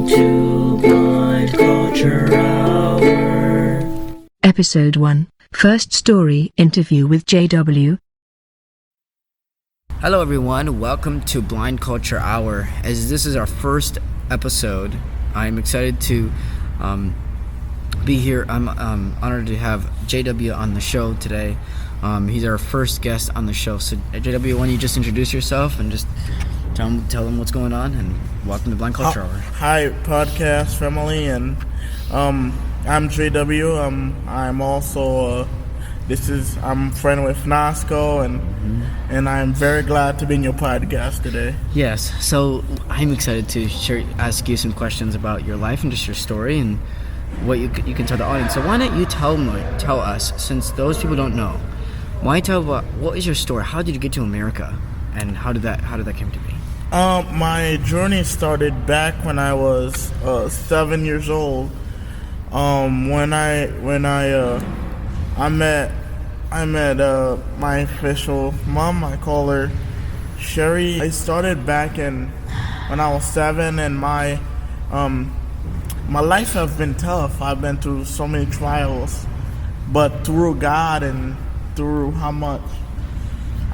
to Blind Culture Hour. Episode 1, First Story Interview with JW. Hello everyone, welcome to Blind Culture Hour. As this is our first episode, I'm excited to be here. I'm honored to have JW on the show today. He's our first guest on the show. So JW, why don't you just introduce yourself and just tell them what's going on, and welcome to Blind Culture Hour. Hi, podcast family, and I'm JW. I'm also I'm friend with Nasco, and I'm very glad to be in your podcast today. Yes, so I'm excited to ask you some questions about your life and just your story and what you can tell the audience. So why don't you tell us, since those people don't know, why tell about what is your story? How did you get to America, and how did that come to be? My journey started back when I was 7 years old. When I met my official mom. I call her Sherry. I started back when I was 7, and my life has been tough. I've been through so many trials, but through God and through how much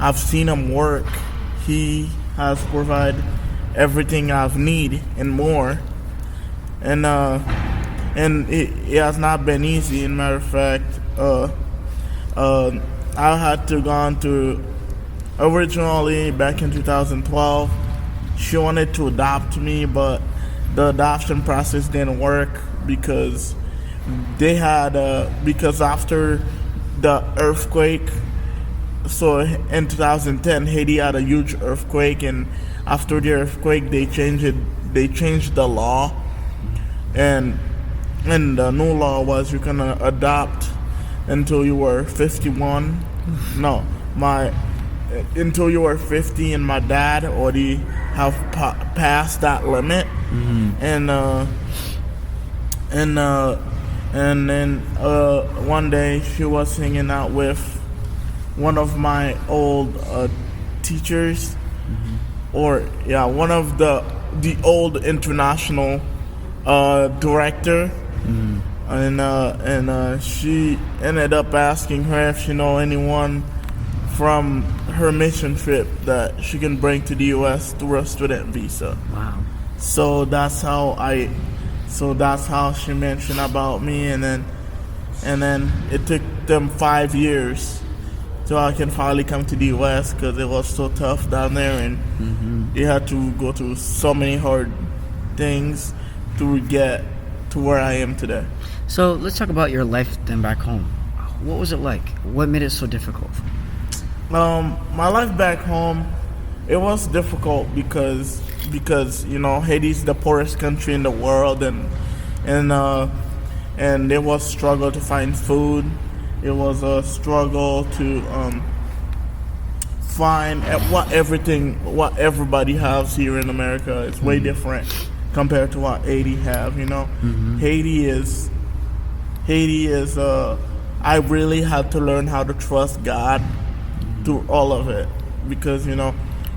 I've seen Him work, He has provided everything I've needed and more. And it has not been easy. In matter of fact, I had to go through, originally back in 2012, she wanted to adopt me, but the adoption process didn't work because after the earthquake, so in 2010 Haiti had a huge earthquake, and after the earthquake they changed the law, and the new law was you can adopt until you were 51. Until you were 50, and my dad already have passed that limit. And then one day she was hanging out with one of my old teachers, one of the old international director. And she ended up asking her if she know anyone from her mission trip that she can bring to the U.S. through a student visa. Wow. So that's how she mentioned about me, and then it took them 5 years so I can finally come to the U.S. because it was so tough down there, and they had to go through so many hard things to get to where I am today. So let's talk about your life then back home. What was it like? What made it so difficult? My life back home, it was difficult because Haiti's the poorest country in the world, and there was struggle to find food. It was a struggle to find what everybody has here in America. It's way different compared to what Haiti have. Haiti is I really had to learn how to trust God through all of it, because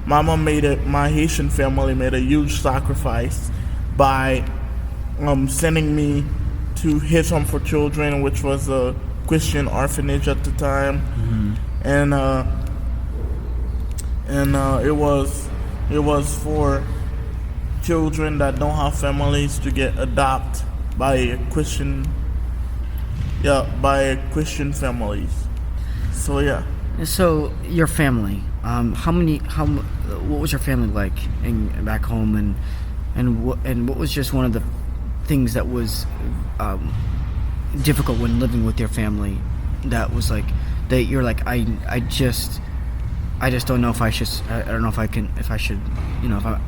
my Haitian family made a huge sacrifice by sending me to His Home for Children, which was a Christian orphanage at the time, and it was for children that don't have families to get adopted by Christian families. So yeah. So your family, what was your family like back home, and what was just one of the things that was difficult when living with your family, that was like that you're like I just don't know if I should, I don't know if I should,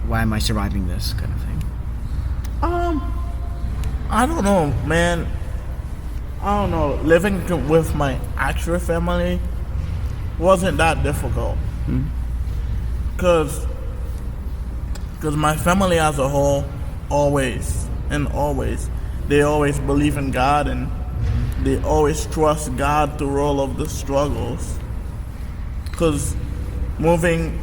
why am I surviving this kind of thing? I don't know, man. I don't know. Living with my actual family wasn't that difficult, because my family as a whole always they always believe in God, and they always trust God through all of the struggles. Because living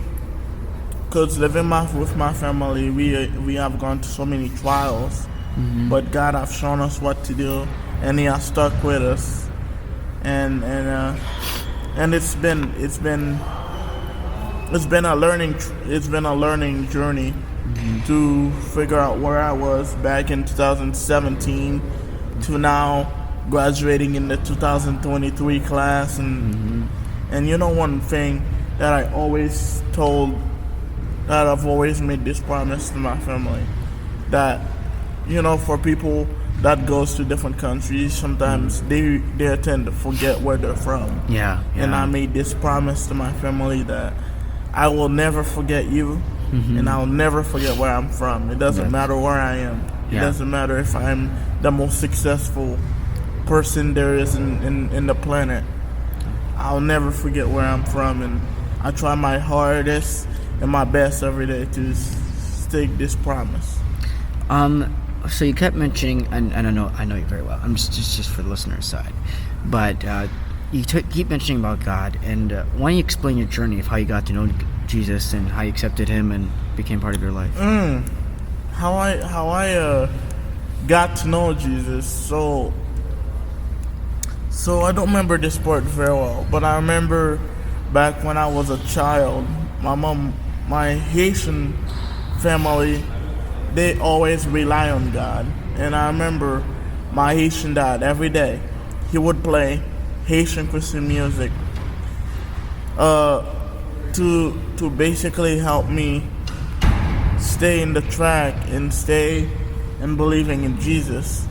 with my family, we have gone through so many trials, but God have shown us what to do, and He has stuck with us, and it's been a learning journey to figure out where I was back in 2017 to now graduating in the 2023 class, and one thing that I've always made this promise to my family, that for people that goes to different countries, sometimes they tend to forget where they're from. Yeah. And I made this promise to my family that I will never forget you, and I'll never forget where I'm from. It doesn't matter where I am. It doesn't matter if I'm the most successful person there is in the planet. I'll never forget where I'm from, and I try my hardest and my best every day to take this promise. So you kept mentioning, and I know you very well. I'm just for the listener's side, but you keep mentioning about God, and why don't you explain your journey of how you got to know Jesus and how you accepted Him and became part of your life? How I got to know Jesus. So I don't remember this part very well, but I remember back when I was a child, my Haitian family, they always rely on God. And I remember my Haitian dad, every day, he would play Haitian Christian music to basically help me stay in the track and stay in believing in Jesus.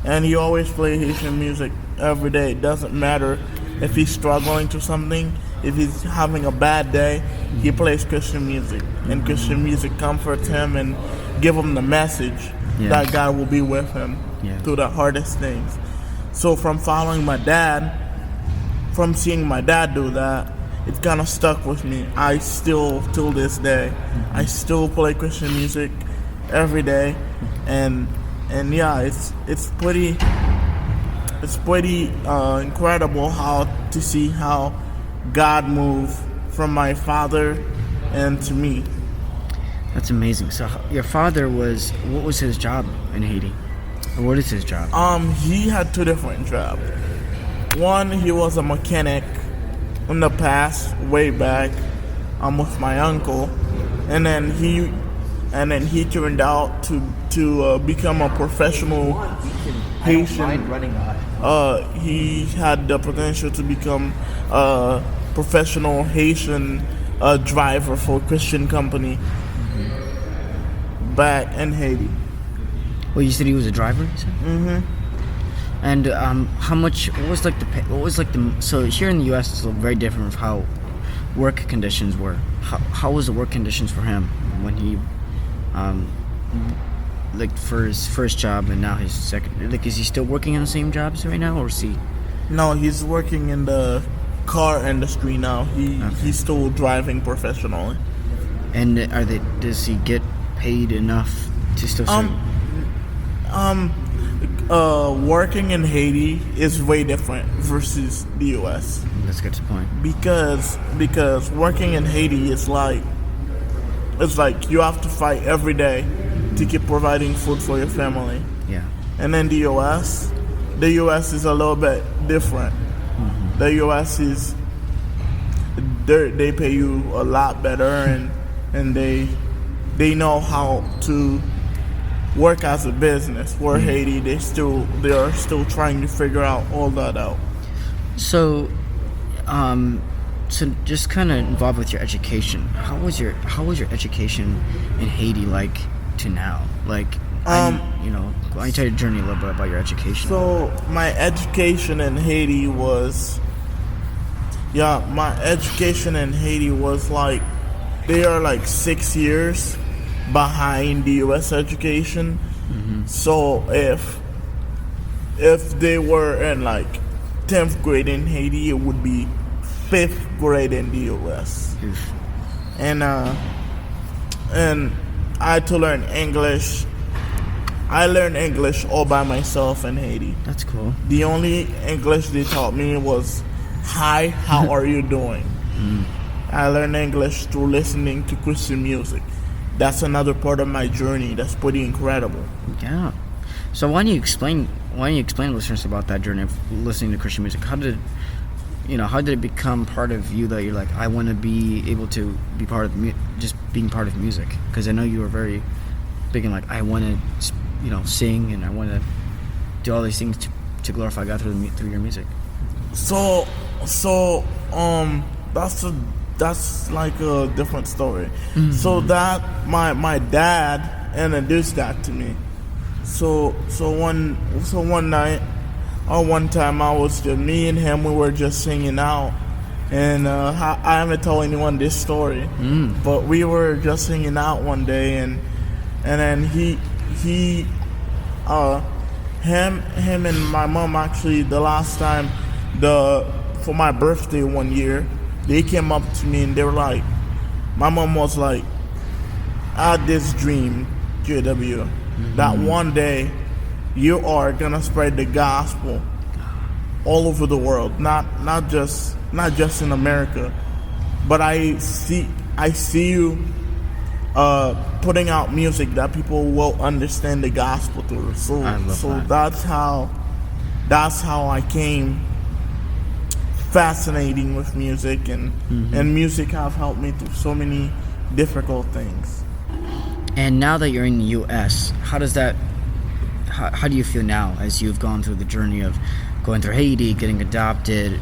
And he always played Haitian music every day. It doesn't matter if he's struggling to something, if he's having a bad day, he plays Christian music. And Christian music comforts him and give him the message that God will be with him through the hardest things. So from following my dad, from seeing my dad do that, it kind of stuck with me. I still, till this day, I still play Christian music every day, and yeah, it's pretty incredible to see how God moved from my father and to me. That's amazing. So your father what was his job in Haiti? Or what is his job? He had two different jobs. One, he was a mechanic in the past, way back, with my uncle, and then he turned out to become a professional Haitian. He had the potential to become a professional Haitian driver for a Christian company back in Haiti. Well, you said he was a driver, you said? And how much? What was like the? So here in the U.S., it's very different of how work conditions were. How was the work conditions for him when he, like for his first job and now his second? Like, is he still working on the same jobs right now, or is he? No, he's working in the car industry now. He's still driving professionally. And does he get paid enough to still? Working in Haiti is way different versus the U.S. Let's get to the point. Because working in Haiti is like you have to fight every day to keep providing food for your family. Yeah. And then the U.S. is a little bit different. The U.S. is they pay you a lot better, and they know how to work as a business. Where Haiti, they are still trying to figure out all that out. So just kind of involved with your education. How was your education in Haiti like to now? Like, why don't you tell your journey a little bit about your education? So my education in Haiti was like, they are like 6 years behind the U.S. education. So if they were in like 10th grade in Haiti, it would be 5th grade in the U.S. And I had to learn English. I learned English all by myself in Haiti. That's cool. The only English they taught me was, "Hi, how are you doing?" I learned English through listening to Christian music. That's another part of my journey that's pretty incredible. Yeah. So why don't you explain to listeners about that journey of listening to Christian music? How did it become part of you that you're like, I want to be able to be part of just being part of music? Because I know you were very big in like, I want to sing and I want to do all these things to glorify God through your music. So that's like a different story. Mm-hmm. So that my dad introduced that to me. So one night or one time I was just me and him. We were just singing out, and I haven't told anyone this story, but we were just singing out one day, and then him and my mom actually the last time for my birthday one year, they came up to me and they were like, my mom was like, I had this dream, JW, that one day you are gonna spread the gospel all over the world, not just in America, but I see you putting out music that people will understand the gospel through. So that's how I came fascinating with music, and music have helped me through so many difficult things. And now that you're in the U.S., how do you feel now as you've gone through the journey of going through Haiti, getting adopted,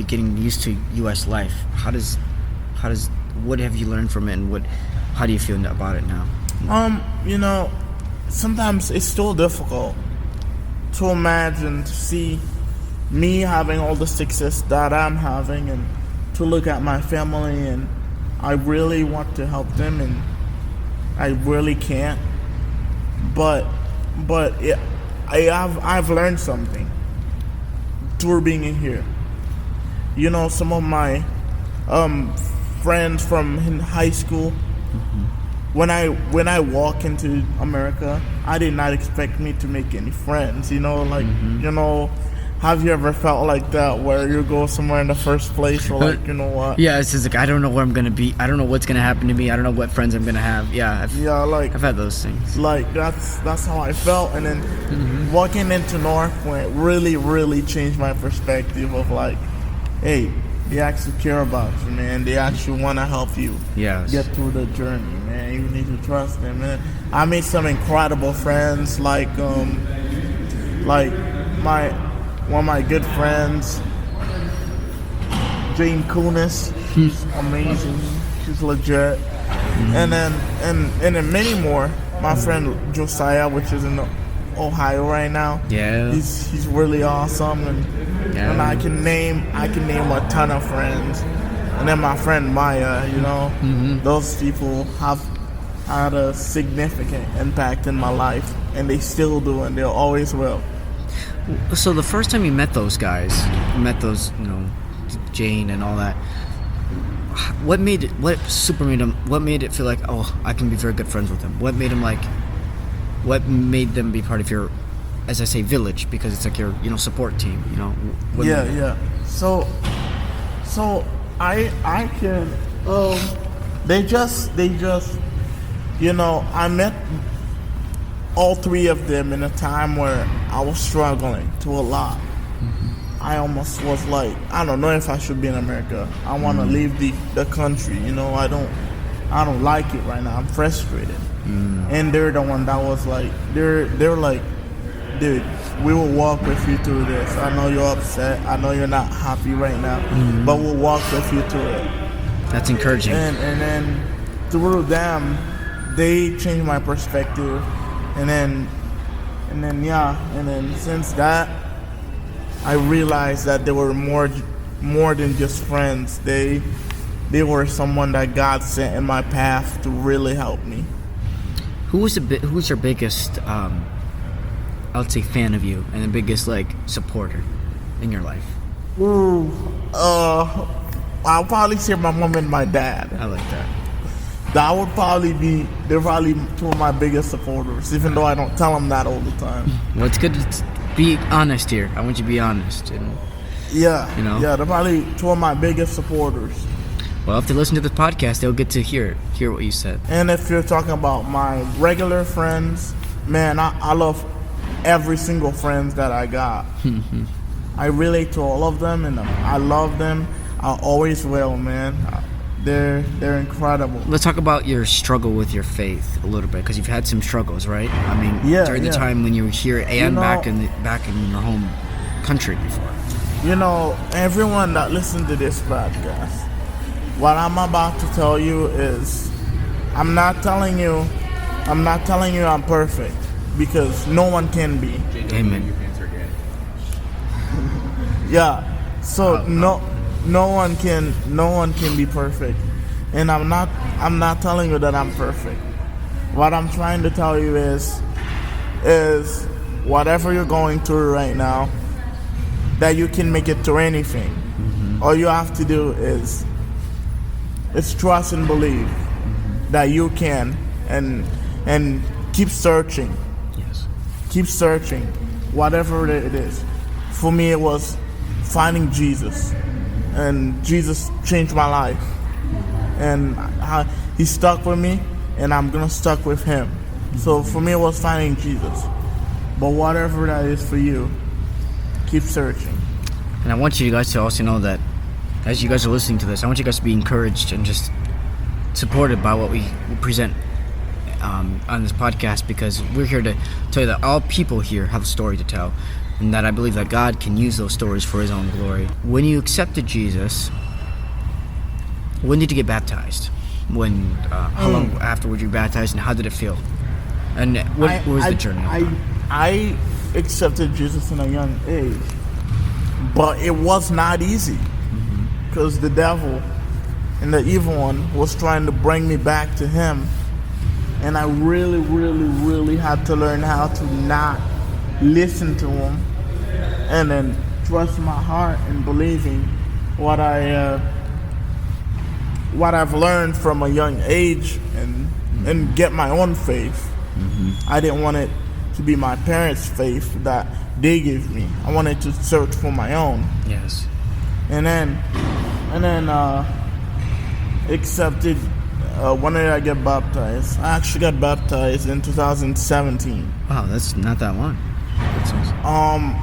getting used to U.S. life? What have you learned from it, and how do you feel about it now? Sometimes it's still difficult to imagine, to see me having all the success that I'm having, and to look at my family, and I really want to help them, and I really can't. But I've learned something through being in here. Some of my friends from in high school, when I walk into America, I did not expect me to make any friends. Have you ever felt like that, where you go somewhere in the first place, or like, what? Yeah, it's just like, I don't know where I'm gonna be. I don't know what's gonna happen to me. I don't know what friends I'm gonna have. Yeah, I've had those things. Like that's how I felt, and then walking into Northpoint really, really changed my perspective of like, hey, they actually care about you, man. They actually want to help you get through the journey, man. You need to trust them, man. I made some incredible friends, like one of my good friends, Jane Kunis. She's amazing. She's legit. And then many more. My friend Josiah, which is in Ohio right now. Yeah. He's really awesome, and I can name a ton of friends. And then my friend Maya, those people have had a significant impact in my life, and they still do, and they always will. So the first time you met those guys, Jane and all that, what made it feel like, oh, I can be very good friends with them? What made them be part of your, as I say, village, because it's like your, support team, Yeah. So I can, they just, I met all three of them in a time where I was struggling to a lot. I almost was like, I don't know if I should be in America. I want to leave the country. I don't like it right now. I'm frustrated. And they're the one that was like, they're like, dude, we will walk with you through this. I know you're upset. I know you're not happy right now, but we'll walk with you through it. That's encouraging. And then through them, they changed my perspective. And then since that, I realized that they were more than just friends. They were someone that God sent in my path to really help me. Who was your biggest, I would say, fan of you, and the biggest supporter in your life? I'll probably say my mom and my dad. I like that. That would they're probably two of my biggest supporters, even though I don't tell them that all the time. Well, it's good to be honest here. I want you to be honest. Yeah, they're probably two of my biggest supporters. Well, if they listen to this podcast, they'll get to hear what you said. And if you're talking about my regular friends, man, I love every single friends that I got. I relate to all of them, and I love them. I always will, man. They're incredible. Let's talk about your struggle with your faith a little bit, because you've had some struggles, right? I mean, Yeah, during the yeah. time when you were here and know- back in your home country before. You know, everyone that listens to this podcast, what I'm about to tell you is, I'm not telling you I'm perfect, because no one can be. Amen. Yeah. So no one can be perfect. And I'm not telling you that I'm perfect. What I'm trying to tell you is whatever you're going through right now, that you can make it through anything. All you have to do is trust and believe that you can, and keep searching. Yes. Keep searching, whatever it is. For me, it was finding Jesus, and Jesus changed my life, and he stuck with me, and I'm gonna stuck with him. So for me, it was finding Jesus. But whatever that is for you, keep searching. And I want you guys to also know that as you guys are listening to this, I want you guys to be encouraged and just supported by what we present on this podcast, because we're here to tell you that all people here have a story to tell, and that I believe that God can use those stories for his own glory. When you accepted Jesus, when did you get baptized? How long afterwards you were baptized, and how did it feel? And what was the journey? I accepted Jesus in a young age, but it was not easy, because the devil and the evil one was trying to bring me back to him, and I really, really, really had to learn how to not listen to him, and then trust my heart in believing what I've learned from a young age, and get my own faith. I didn't want it to be my parents' faith that they gave me. I wanted to search for my own. Yes. And then accepted. When did I get baptized? I actually got baptized in 2017. Wow, that's not that long. That's awesome.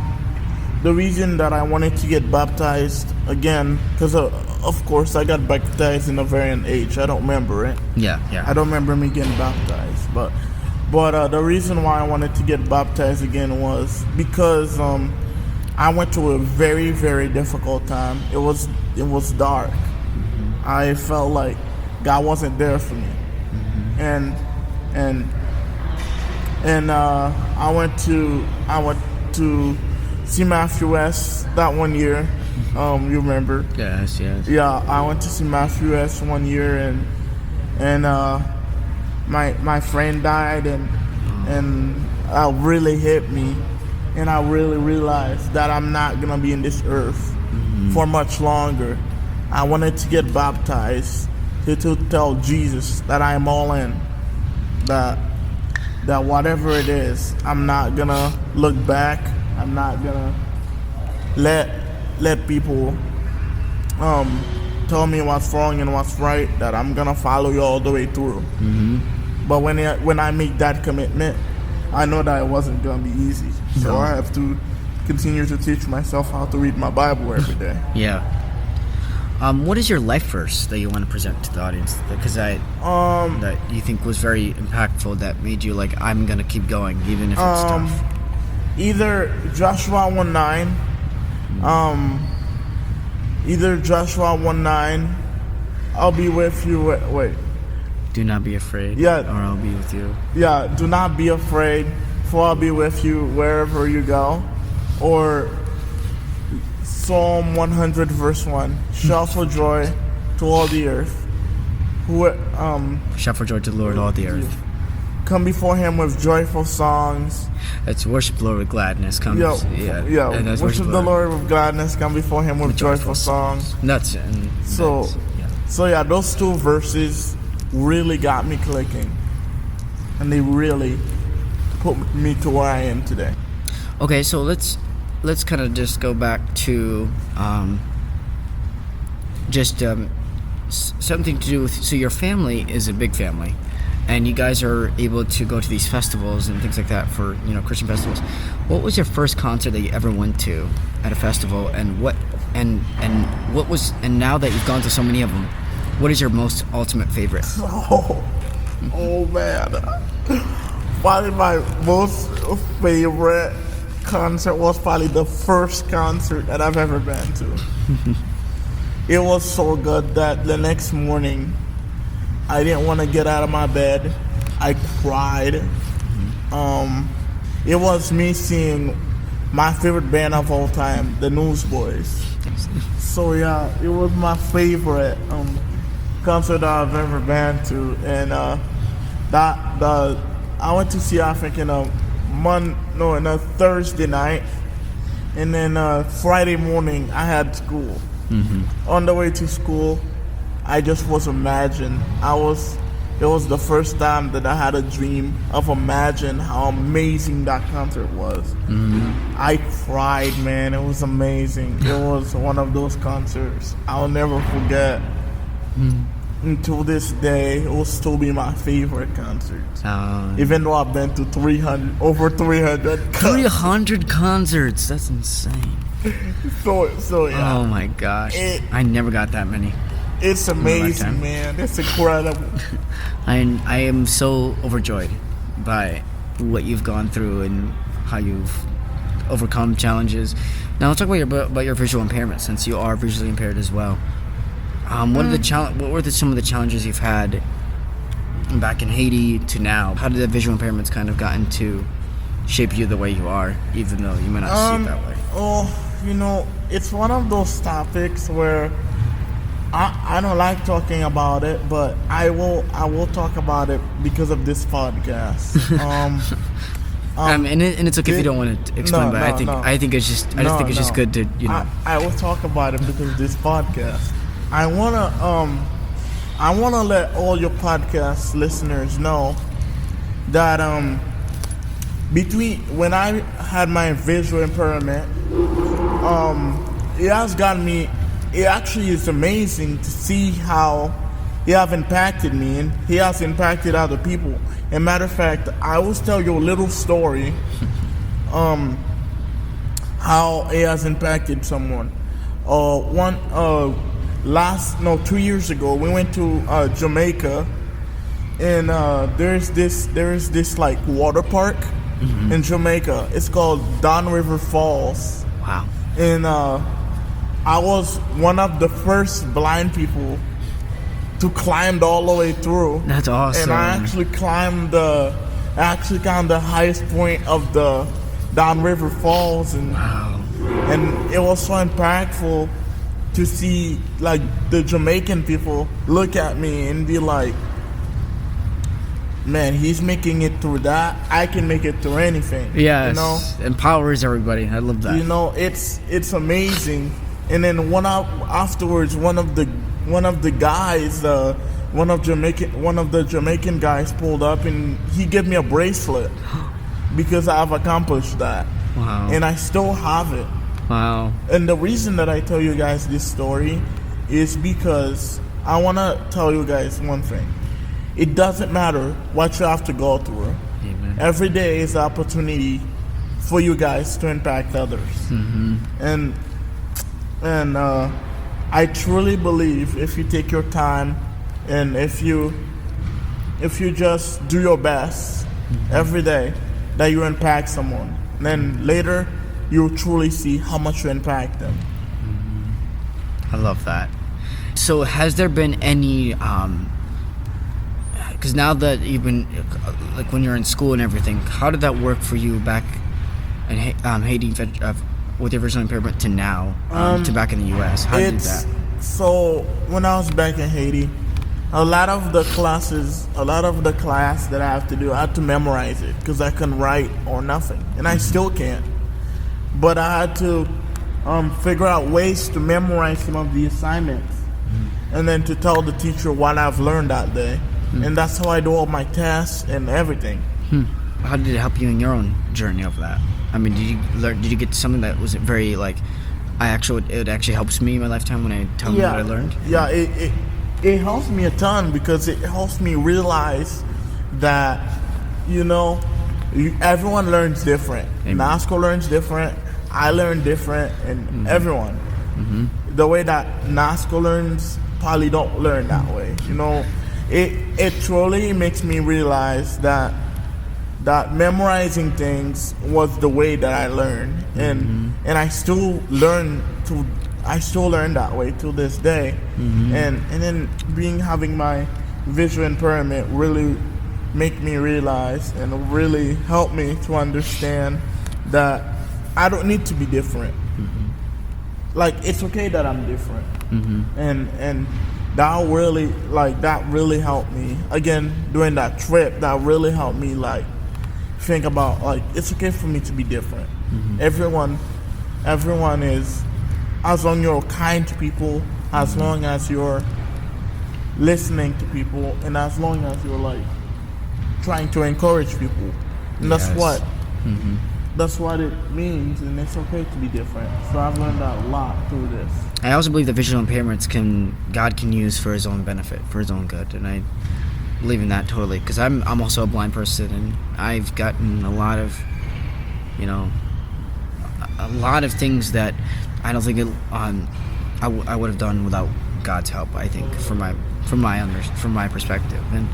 The reason that I wanted to get baptized again, because of course I got baptized in a very young age. I don't remember it. Yeah. I don't remember me getting baptized, but the reason why I wanted to get baptized again was because I went through a very, very difficult time. It was dark. I felt like God wasn't there for me, and I went to see Matthew S. that one year. You remember? Yes. Yeah, I went to see Matthew S. one year, and my friend died, and it really hit me, and I really realized that I'm not gonna be in this earth for much longer. I wanted to get baptized to tell Jesus that I'm all in, that whatever it is, I'm not gonna look back. I'm not gonna let people tell me what's wrong and what's right, that I'm gonna follow you all the way through. But when I make that commitment, I know that it wasn't gonna be easy. So I have to continue to teach myself how to read my Bible every day. Yeah. What is your life verse that you want to present to the audience? Because that you think was very impactful, that made you like, I'm gonna keep going even if it's tough. Either Joshua 1:9, either Joshua 1:9, I'll be with you. Wait. Do not be afraid. Yeah. Or I'll be with you. Yeah, do not be afraid, for I'll be with you wherever you go. Or Psalm 100 verse 1, shout for joy to all the earth. Shout for joy to the Lord, all the earth. Come before him with joyful songs. That's worship the Lord with gladness. And that's Worship the Lord with gladness. Come before him with joyful songs. Nuts. So those two verses really got me clicking, and they really put me to where I am today. Okay, so let's kind of just go back to something to do with, so your family is a big family, and you guys are able to go to these festivals and things like that for Christian festivals. What was your first concert that you ever went to at a festival, and what was, and now that you've gone to so many of them, what is your most ultimate favorite? Oh man, probably my most favorite concert was probably the first concert that I've ever been to. It was so good that the next morning I didn't want to get out of my bed. I cried. It was me seeing my favorite band of all time, the Newsboys. So yeah, it was my favorite concert I've ever been to, and I went to see, I think, in a Thursday night, and then Friday morning I had school. On the way to school, I just was imagining. It was the first time that I had a dream of imagine how amazing that concert was. I cried, man. It was amazing. It was one of those concerts I'll never forget. Until this day, it will still be my favorite concert. Even though I've been to over 300 300 concerts. That's insane. So yeah. Oh my gosh. I never got that many. It's amazing, man. It's incredible. I am so overjoyed by what you've gone through and how you've overcome challenges. Now let's talk about your visual impairment, since you are visually impaired as well. What were some of the challenges you've had back in Haiti to now? How did the visual impairments kind of gotten to shape you the way you are, even though you may not see it that way? It's one of those topics where I don't like talking about it, but I will talk about it because of this podcast. And it's okay if you don't want to explain, but I think it's just good to I will talk about it because of this podcast. I wanna let all your podcast listeners know that between when I had my visual impairment, it has gotten me. It actually is amazing to see how he have impacted me, and he has impacted other people. And matter of fact, I will tell you a little story, how it has impacted someone. 2 years ago, we went to Jamaica, and there is this like water park in Jamaica. It's called Don River Falls. Wow. And I was one of the first blind people to climb all the way through. That's awesome. And I actually climbed the highest point of the Don River Falls, and wow. And it was so impactful to see like the Jamaican people look at me and be like, man, he's making it through that. I can make it through anything. Yes, empowers everybody. I love that. It's amazing. And then afterwards, one of the guys, one of the Jamaican guys pulled up, and he gave me a bracelet because I've accomplished that. Wow. And I still have it. Wow. And the reason that I tell you guys this story is because I want to tell you guys one thing. It doesn't matter what you have to go through. Amen. Every day is an opportunity for you guys to impact others. And I truly believe if you take your time and if you just do your best every day, that you impact someone. And then later, you'll truly see how much you impact them. I love that. So has there been any, because now that you've been, like when you're in school and everything, how did that work for you back in Haiti with your visual impairment to now, to back in the U.S.? How did that? So when I was back in Haiti, a lot of the class that I have to do, I have to memorize it because I couldn't write or nothing, and I still can't. But I had to figure out ways to memorize some of the assignments, and then to tell the teacher what I've learned that day. And that's how I do all my tests and everything. How did it help you in your own journey of that? I mean, did you get something that was very like, it actually helps me in my lifetime when I tell them what I learned? Yeah, it helps me a ton because it helps me realize that, everyone learns different. Amen. NASCO learns different. I learn different, and everyone. The way that NASCO learns probably don't learn that way. It truly makes me realize that memorizing things was the way that I learned, and I still learn that way to this day. And then having my visual impairment really make me realize and really help me to understand that I don't need to be different. Like, it's okay that I'm different. And that really helped me. Again, during that trip, that really helped me think about it's okay for me to be different. Everyone is, as long as you're kind to people, as long as you're listening to people, and as long as you're trying to encourage people. And that's Yes. that's what it means, and it's okay to be different. So I've learned that a lot through this. I also believe that visual impairments God can use for His own benefit, for His own good, and I believe in that totally. Because I'm also a blind person, and I've gotten a lot of things that I don't think I would have done without God's help. I think from my perspective. And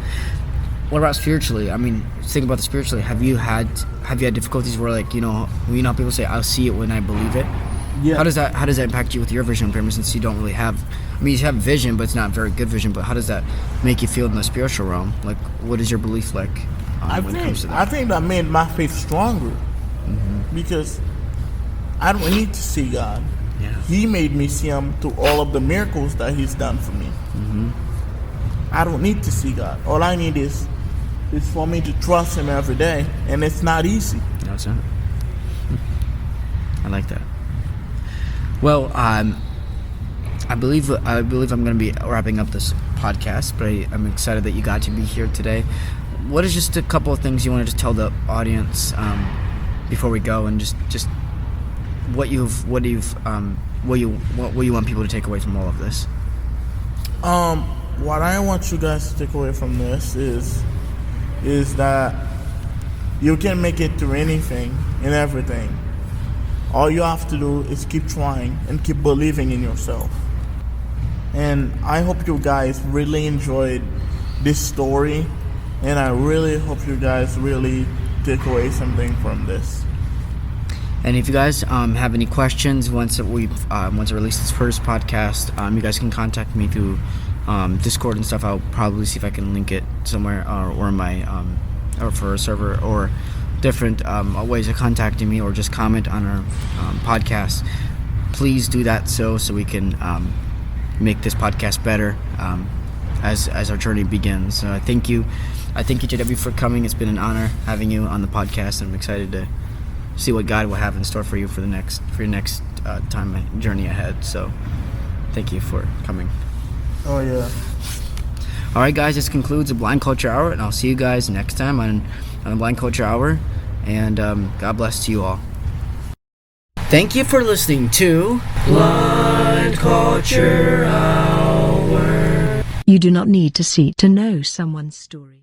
what about spiritually? I mean, think about the spiritually. Have you had difficulties where how people say, "I'll see it when I believe it"? Yeah. How does that impact you with your vision impairment, since you don't really have? I mean, you have vision, but it's not very good vision. But how does that make you feel in the spiritual realm? Like, what is your belief like when it comes to that? I think that made my faith stronger, because I don't need to see God. Yeah. He made me see Him through all of the miracles that He's done for me. I don't need to see God. All I need is for me to trust Him every day, and it's not easy. No, it's not. I like that. Well, I believe I'm going to be wrapping up this podcast, but I'm excited that you got to be here today. What is just a couple of things you want to just tell the audience before we go, and just what you want people to take away from all of this? What I want you guys to take away from this is that you can make it through anything and everything. All you have to do is keep trying and keep believing in yourself. And I hope you guys really enjoyed this story, and I really hope you guys really take away something from this. And if you guys have any questions once I release this first podcast, you guys can contact me through Discord and stuff. I'll probably see if I can link it somewhere or my or for a server or different ways of contacting me, or just comment on our podcast. Please do that so we can make this podcast better as our journey begins. So I thank you, JW, for coming. It's been an honor having you on the podcast, and I'm excited to see what God will have in store for you for your next journey ahead. So thank you for coming. Oh yeah. All right, guys, this concludes the Blind Culture Hour, and I'll see you guys next time on the Blind Culture Hour, and God bless to you all. Thank you for listening to Blind Culture Hour. You do not need to see to know someone's story.